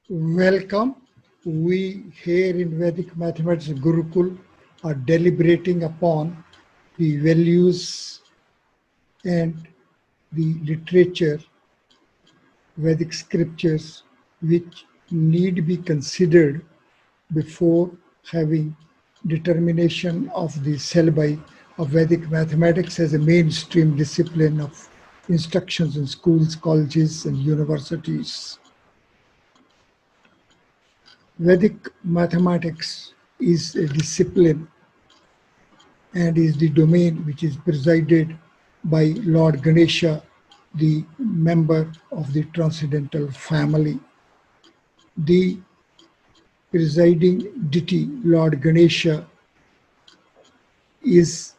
Welcome. We here in Vedic Mathematics Gurukul are deliberating upon the values and the literature, Vedic scriptures, which need be considered before having determination of the syllabi of Vedic mathematics as a mainstream discipline of instructions in schools, colleges, and universities. Vedic mathematics is a discipline and is the domain which is presided by Lord Ganesha, the member of the Transcendental family. The presiding deity, Lord Ganesha, is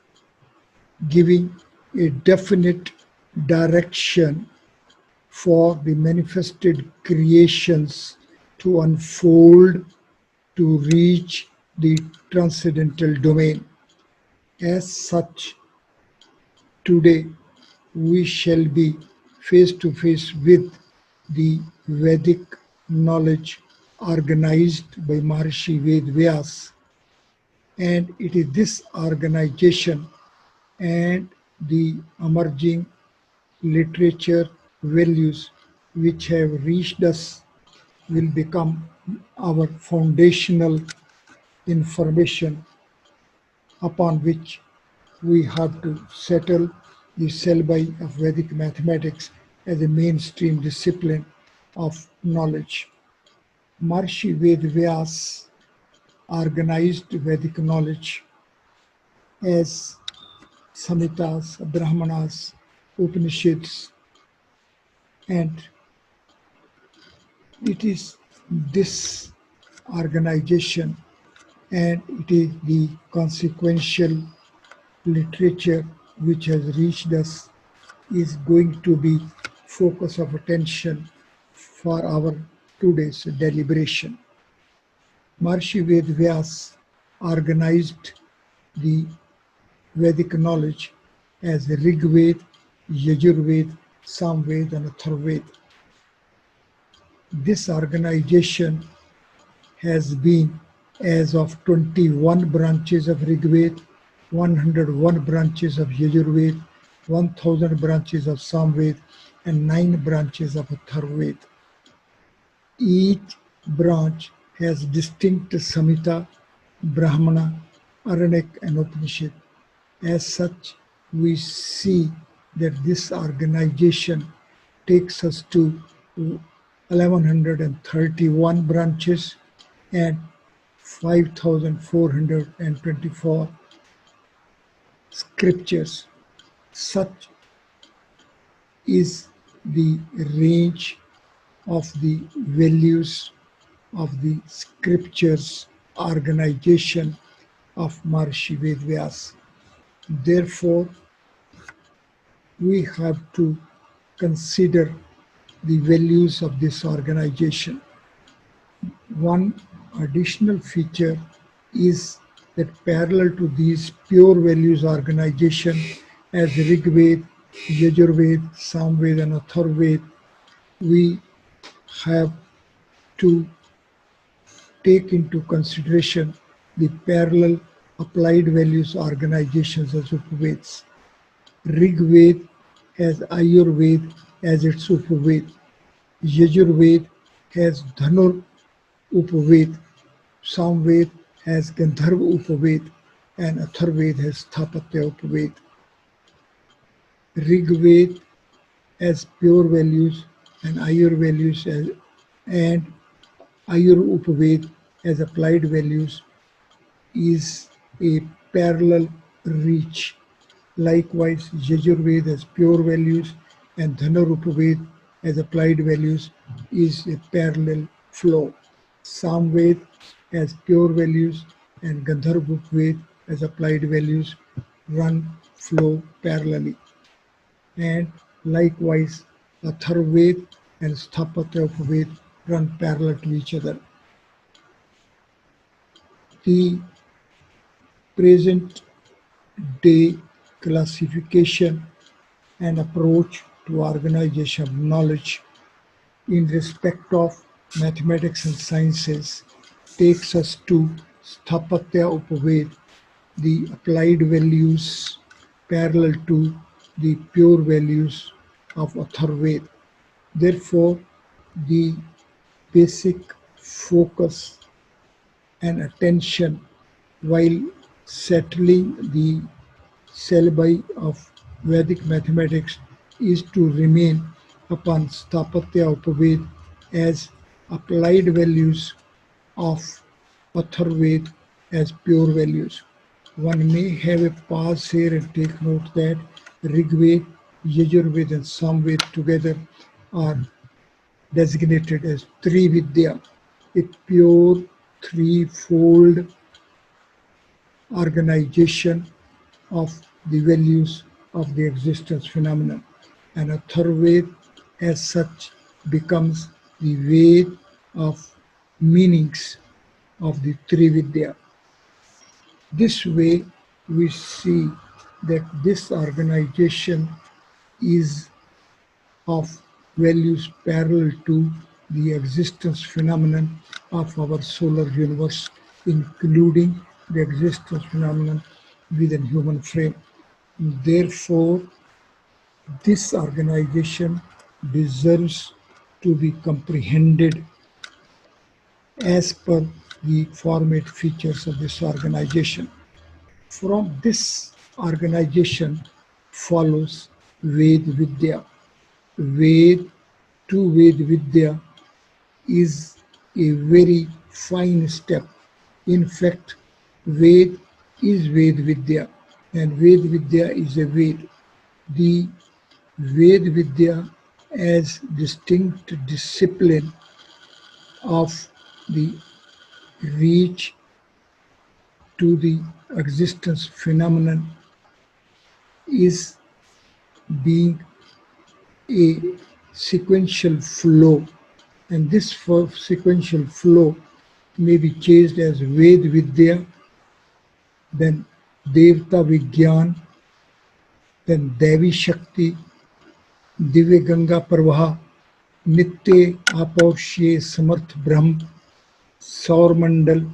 giving a definite direction for the manifested creations to unfold to reach the transcendental domain. As such, today we shall be face to face with the Vedic knowledge organized by Maharishi Ved and it is this organization and the emerging literature values which have reached us will become our foundational information upon which we have to settle the syllabi of Vedic mathematics as a mainstream discipline of knowledge. Maharishi Ved organized Vedic knowledge as Samhitas, Brahmanas, Upanishads, and it is this organization and it is the consequential literature which has reached us is going to be focus of attention for our today's deliberation. Maharishi Ved organized the Vedic knowledge as Rig Ved, Yajurved, Samved, and Atharved. This organization has been as of 21 branches of Rig Ved, 101 branches of Yajurved, 1000 branches of Samved, and 9 branches of Atharved. Each branch has distinct Samhita, Brahmana, Aranak, and Upanishad. As such, we see that this organization takes us to 1131 branches and 5424 scriptures. Such is the range of the values of the scriptures organization of Maharishi Ved. Therefore, we have to consider the values of this organization. One additional feature is that parallel to these pure values organization as Rig Ved, Yajurved, Samved, and Atharved, we have to take into consideration the parallel applied values organizations as Upaveds. Rig Ved has Ayurved as its Upaved. Yajurved has Dhanur Upaved. Samved has Gandharva Upaved. And Atharved has Sthapatya Upaved. Rig Ved as pure values and Ayur values and Ayur Upaved as applied values is a parallel reach. Likewise, Yajurved as pure values and Dhanur Upaved as applied values is a parallel flow. Samved as pure values and Gandharva Upaved as applied values flow parallelly. And likewise, Atharved and Sthapatya Upaved run parallel to each other. The present day classification and approach to organization of knowledge in respect of mathematics and sciences takes us to Sthapatya Upaved, the applied values parallel to the pure values of Atharved. Therefore, the basic focus and attention while settling the syllabi of Vedic mathematics is to remain upon Sthapatya Upaved as applied values of Atharved as pure values. One may have a pause here and take note that Rigved, Yajurved, and Samved together are designated as Trividya, a pure threefold organization of the values of the existence phenomenon. And Atharved, as such, becomes the Ved of meanings of the Trividya. This way, we see that this organization is of values parallel to the existence phenomenon of our solar universe, including the existence phenomenon within human frame. Therefore, this organization deserves to be comprehended as per the format features of this organization. From this organization follows Ved Vidya. Ved to Ved Vidya is a very fine step. In fact, Ved is Ved Vidya, and Ved Vidya is a Ved. The Ved Vidya as distinct discipline of the reach to the existence phenomenon is being a sequential flow, and this sequential flow may be chased as Ved Vidya, then Devta Vigyan, then Devi Shakti, Divya Ganga Parvaha, Nitya Apaushye Samarth Brahm, Saurmandal,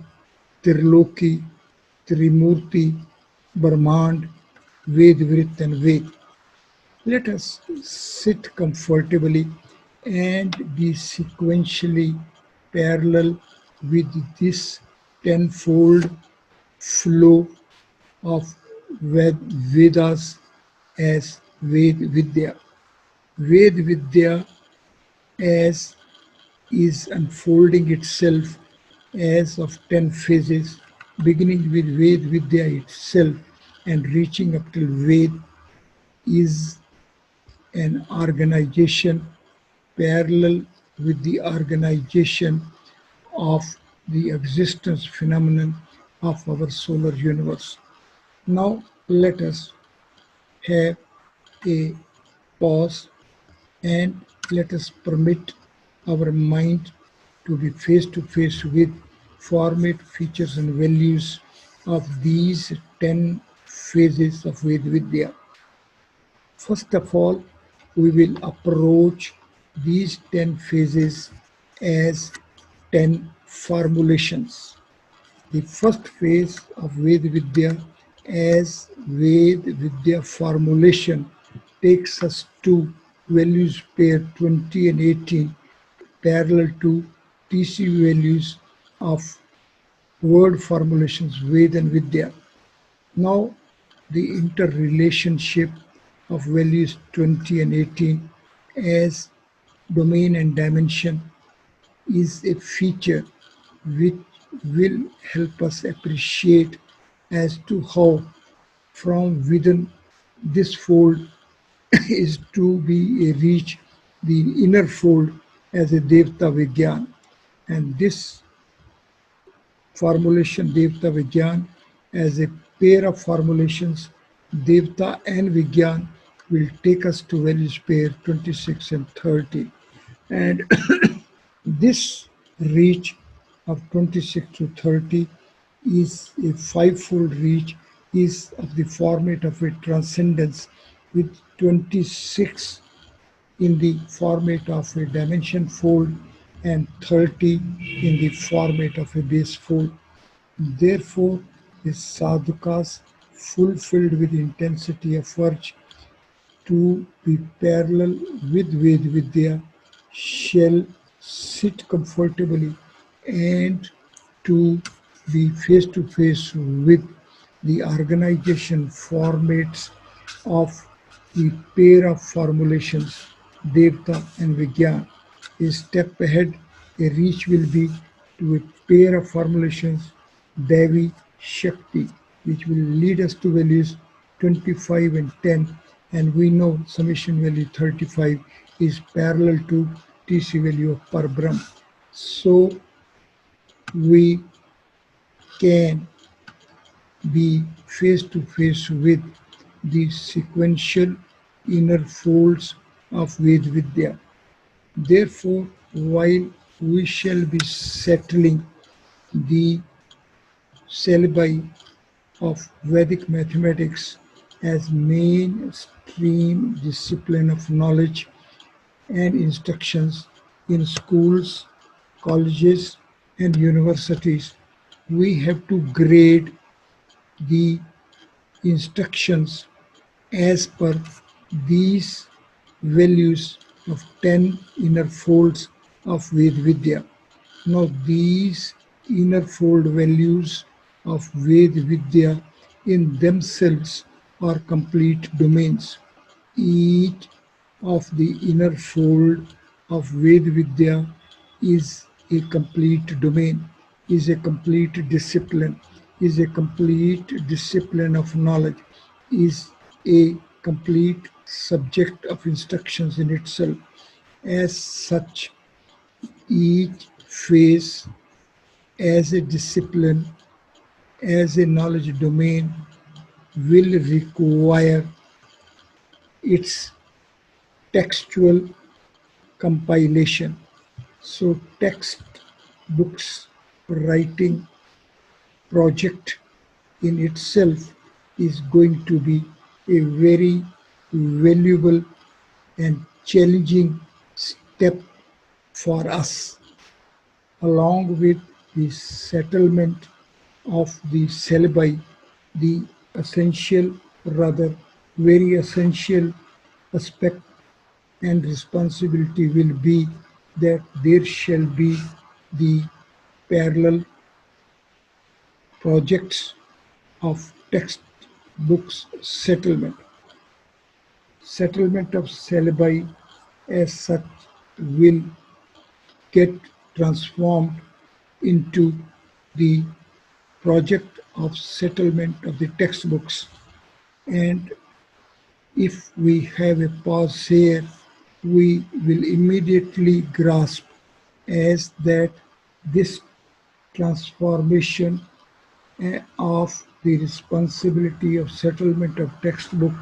Triloki, Trimurti, Brahmand, Ved Vrit and Ved. Let us sit comfortably and be sequentially parallel with this tenfold flow of Vedas as Ved Vidya. Ved Vidya as is unfolding itself as of 10 phases, beginning with Ved Vidya itself and reaching up till Ved, is an organization parallel with the organization of the existence phenomenon of our solar universe. Now let us have a pause and let us permit our mind to be face to face with format, features, and values of these 10 phases of Ved Vidya. First of all, we will approach these 10 phases as 10 formulations. The first phase of Ved Vidya as Ved Vidya formulation takes us to values pair 20 and 18 parallel to TC values of word formulations Ved and Vidya. Now the interrelationship of values 20 and 18 as domain and dimension is a feature which will help us appreciate as to how from within this fold is to be a reach the inner fold as a Devta Vigyan. And this formulation Devta Vigyan as a pair of formulations Devta and Vigyan will take us to values pair 26 and 30. And this reach of 26 to 30 is a fivefold reach, is of the format of a transcendence with 26 in the format of a dimension fold and 30 in the format of a base 4. Therefore, the sadhukas fulfilled with intensity of urge to be parallel with Vidya shall sit comfortably and to be face to face with the organization formats of the pair of formulations Devta and Vigyan. A step ahead, a reach will be to a pair of formulations Devi Shakti, which will lead us to values 25 and 10, and we know summation value 35 is parallel to TC value of Parbrahm. So we can be face to face with the sequential inner folds of Vidya. Therefore, while we shall be settling the syllabi of Vedic mathematics as mainstream discipline of knowledge and instructions in schools, colleges, and universities, we have to grade the instructions as per these values of 10 inner folds of Vidya. Now, these inner fold values of Vidya in themselves are complete domains. Each of the inner fold of Vidya is a complete domain, is a complete discipline, is a complete discipline of knowledge, is a complete subject of instructions in itself. As such, each phase as a discipline, as a knowledge domain, will require its textual compilation. So, textbooks writing project in itself is going to be a very valuable and challenging step for us, along with the settlement of the syllabi, the essential, rather very essential aspect and responsibility will be that there shall be the parallel projects of textbooks settlement. Settlement of syllabi as such will get transformed into the project of settlement of the textbooks. And if we have a pause here, we will immediately grasp as that this transformation of the responsibility of settlement of textbook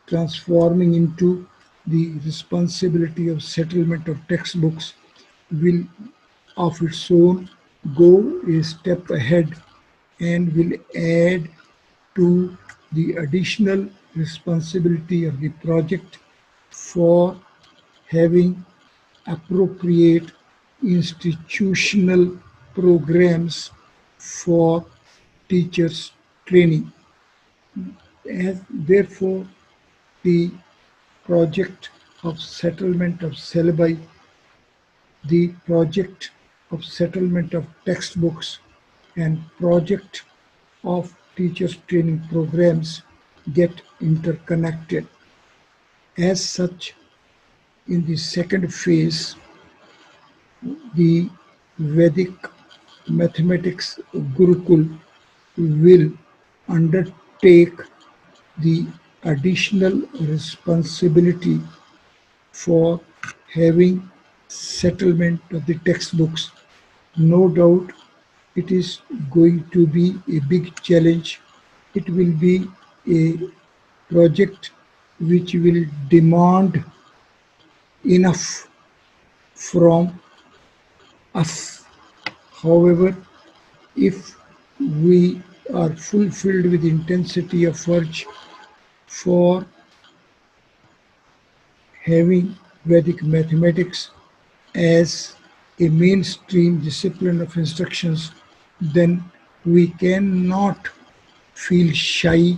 transforming into the responsibility of settlement of textbooks will of its own go a step ahead and will add to the additional responsibility of the project for having appropriate institutional programs for teachers training. As therefore, the project of settlement of syllabi, the project of settlement of textbooks, and project of teachers training programs get interconnected. As such, in the second phase, the Vedic mathematics Gurukul will undertake the additional responsibility for having settlement of the textbooks. No doubt it is going to be a big challenge. It will be a project which will demand enough from us. However, if we are fulfilled with intensity of urge for having Vedic mathematics as a mainstream discipline of instructions, then we cannot feel shy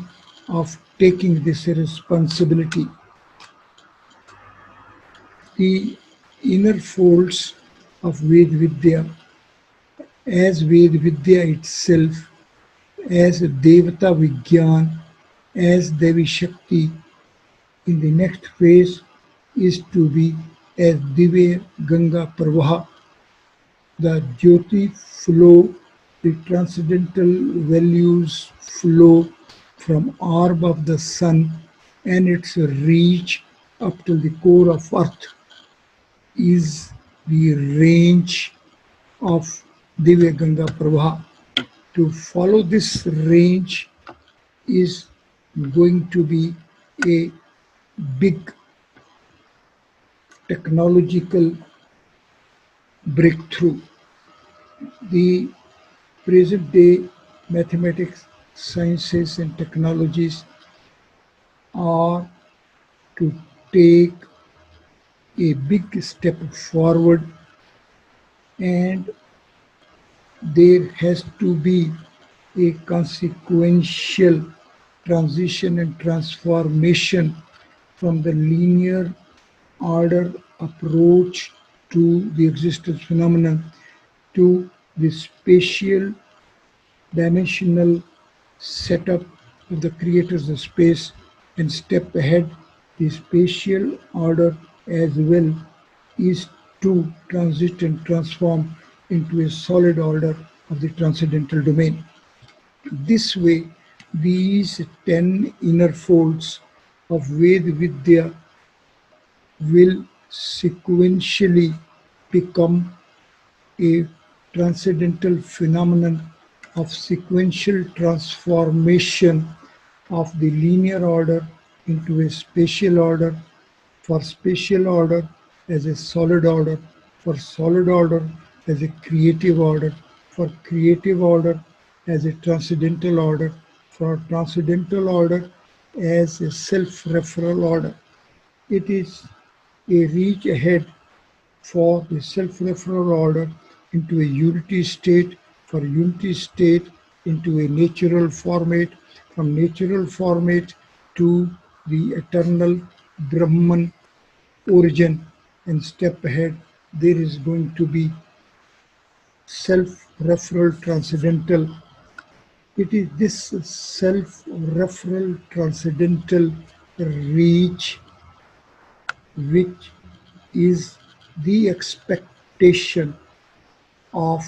of taking this responsibility. The inner folds of Ved Vidya, as Ved Vidya itself, as Devata Vigyan, as Devi Shakti, in the next phase is to be as Divya Ganga Pravaha, the Jyoti flow, the transcendental values flow from orb of the sun and its reach up to the core of earth is the range of Divya Ganga Pravaha. To follow this range is going to be a big technological breakthrough. The present day mathematics, sciences, and technologies are to take a big step forward, and there has to be a consequential transition and transformation from the linear order approach to the existence phenomenon to the spatial dimensional setup of the creators of space and step ahead. The spatial order as well is to transit and transform into a solid order of the transcendental domain. This way, these 10 inner folds of Ved Vidya will sequentially become a transcendental phenomenon of sequential transformation of the linear order into a spatial order, for spatial order as a solid order, for solid order as a creative order, for creative order as a transcendental order, for transcendental order as a self-referral order. It is a reach ahead for the self-referral order into a unity state, for unity state into a natural format, from natural format to the eternal Brahman origin, and step ahead there is going to be self-referral transcendental. It is this self-referral transcendental reach which is the expectation of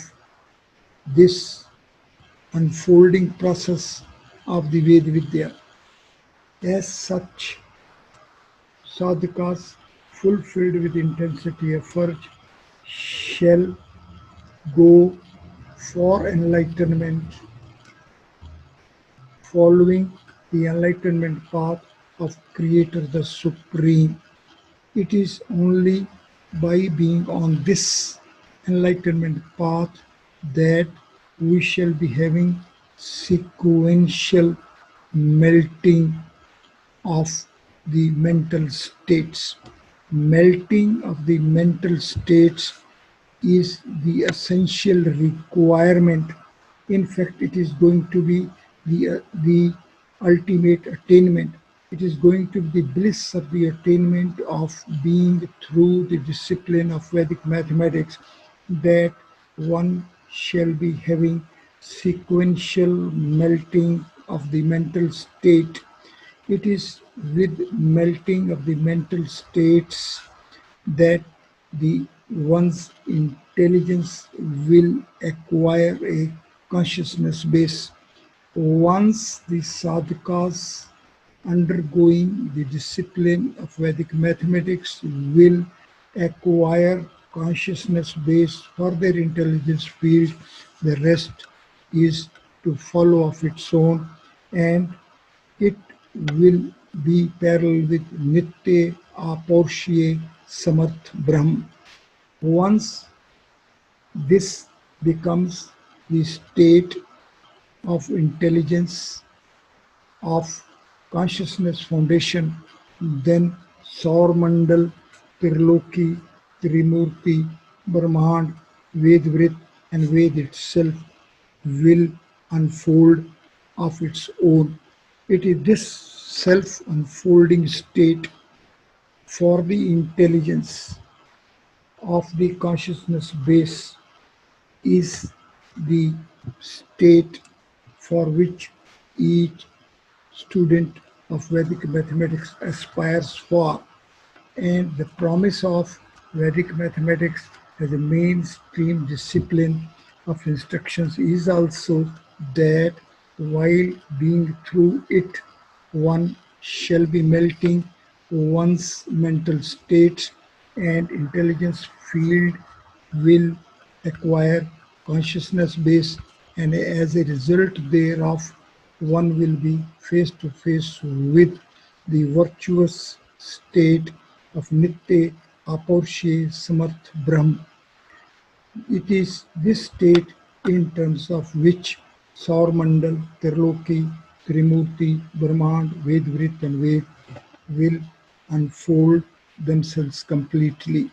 this unfolding process of the Ved Vidya. As such, sadhakas fulfilled with intensity effort shall go for enlightenment, following the enlightenment path of Creator the Supreme. It is only by being on this enlightenment path that we shall be having sequential melting of the mental states. Melting of the mental states is the essential requirement. In fact, it is going to be the ultimate attainment. It is going to be the bliss of the attainment of being through the discipline of Vedic mathematics that one shall be having sequential melting of the mental state. It is with melting of the mental states that the one's intelligence will acquire a consciousness base. Once the sadhakas undergoing the discipline of Vedic mathematics will acquire consciousness base for their intelligence field, the rest is to follow of its own, and it will be parallel with Nitya Aporshye Samarth Brahm. Once this becomes the state of intelligence of consciousness foundation, then Saur Mandal, Tirloki, Trimurti, Brahmand, Vedvrit, and Ved itself will unfold of its own. It is this self unfolding state for the intelligence of the consciousness base is the state for which each student of Vedic mathematics aspires for. And the promise of Vedic mathematics as a mainstream discipline of instructions is also that while being through it, one shall be melting one's mental states and intelligence field will acquire consciousness base, and as a result thereof one will be face to face with the virtuous state of Nitya Aparshe Samarth Brahm. It is this state in terms of which Saurmandal, Triloki, Trimurti, Brahmand, Vedvrit and Ved will unfold themselves completely.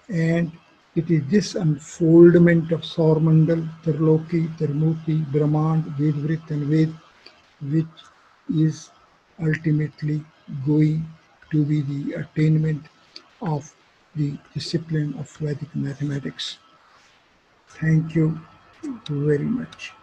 And it is this unfoldment of Saurmandal, Triloki, Trimurti, Brahmand, Vedvrit and Ved which is ultimately going to be the attainment of the discipline of Vedic mathematics. Thank you very much.